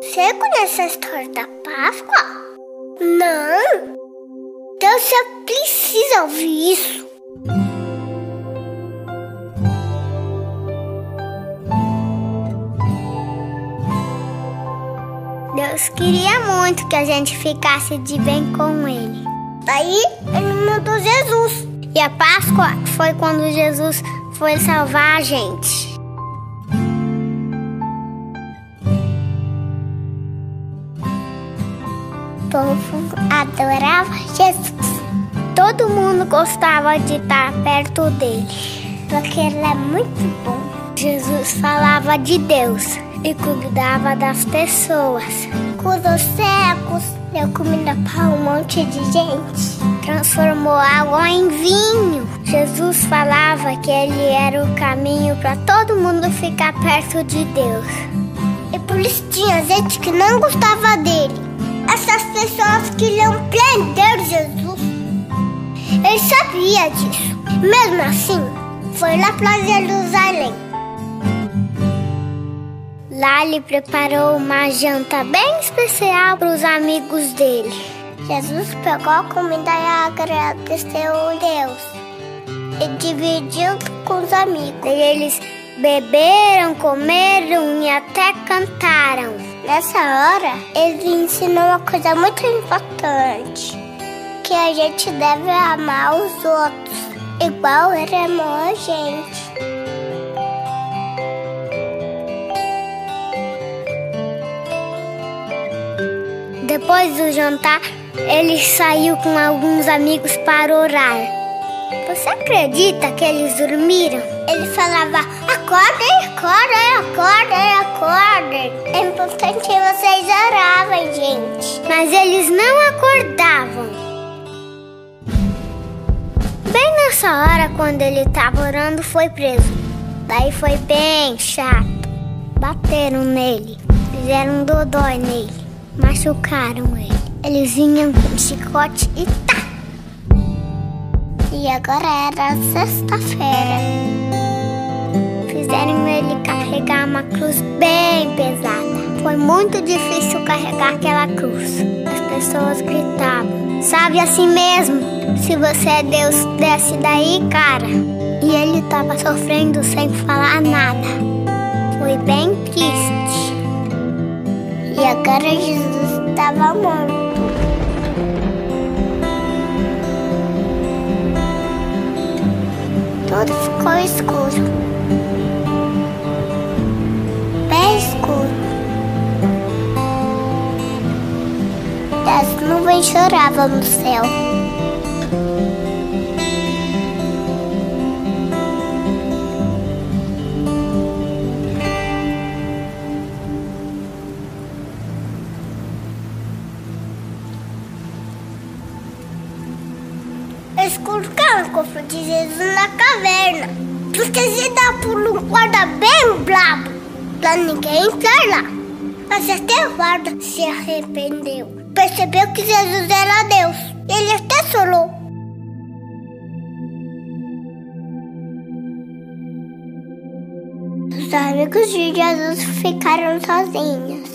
Você conhece a história da Páscoa? Não? Então você precisa ouvir isso. Deus queria muito que a gente ficasse de bem com Ele. Daí Ele mandou Jesus. E a Páscoa foi quando Jesus foi salvar a gente. O povo adorava Jesus. Todo mundo gostava de estar perto dele, porque ele é muito bom. Jesus falava de Deus e cuidava das pessoas. Curou cegos, deu comida para um monte de gente. Transformou água em vinho. Jesus falava que ele era o caminho para todo mundo ficar perto de Deus. E por isso tinha gente que não gostava dele. Essas pessoas queriam prender Jesus. Ele sabia disso. Mesmo assim, foi lá para Jerusalém. Lá ele preparou uma janta bem especial para os amigos dele. Jesus pegou a comida e agradeceu a Deus e dividiu com os amigos. E eles beberam, comeram e até cantaram. Nessa hora, ele ensinou uma coisa muito importante: que a gente deve amar os outros, igual ele amou a gente. Depois do jantar, ele saiu com alguns amigos para orar. Você acredita que eles dormiram? Ele falava: acordem, acordem, acordem, acordem. É importante que vocês orarem, gente. Mas eles não acordavam. Bem nessa hora, quando ele estava orando, foi preso. Daí foi bem chato. Bateram nele, fizeram um dodói nele, machucaram ele. Eles vinham com chicote e tá! E agora era sexta-feira. Fizeram ele carregar uma cruz bem pesada. Foi muito difícil carregar aquela cruz. As pessoas gritavam: sabe assim mesmo? Se você é Deus, desce daí, cara. E ele estava sofrendo sem falar nada. Foi bem triste. E agora Jesus estava morto. Tudo ficou escuro. Bem escuro. E as nuvens choravam no céu. Eles colocaram o corpo de Jesus na caverna, porque se dá por um guarda bem brabo, pra ninguém entrar lá. Mas até o guarda se arrependeu, percebeu que Jesus era Deus. Ele até chorou. Os amigos de Jesus ficaram sozinhos.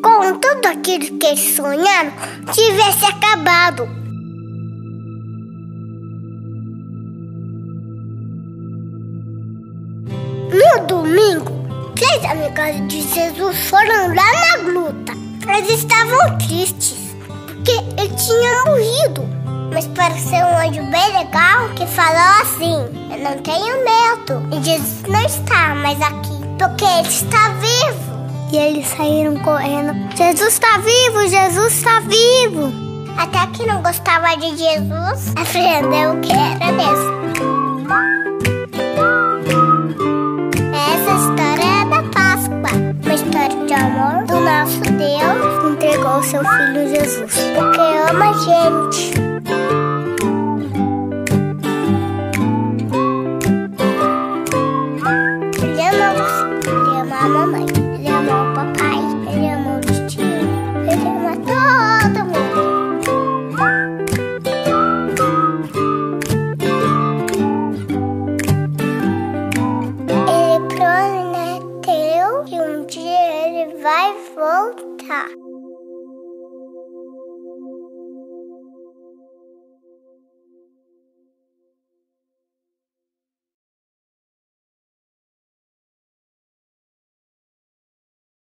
Com tudo aquilo que eles sonharam, tivesse acabado. No domingo, 3 amigas de Jesus foram lá na gruta. Eles estavam tristes, porque ele tinha morrido. Mas pareceu um anjo bem legal que falou assim: eu não tenho medo. E Jesus não está mais aqui, porque ele está vivo. E eles saíram correndo: Jesus está vivo, Jesus está vivo. Até que não gostava de Jesus, aprendeu que era mesmo. Essa história é da Páscoa, uma história de amor do nosso Deus que entregou seu Filho Jesus, porque ama a gente. Ele ama você, ele ama a mamãe, ele ama o papai, ele ama o tio, ele ama todo mundo. Ele prometeu que um dia vai voltar.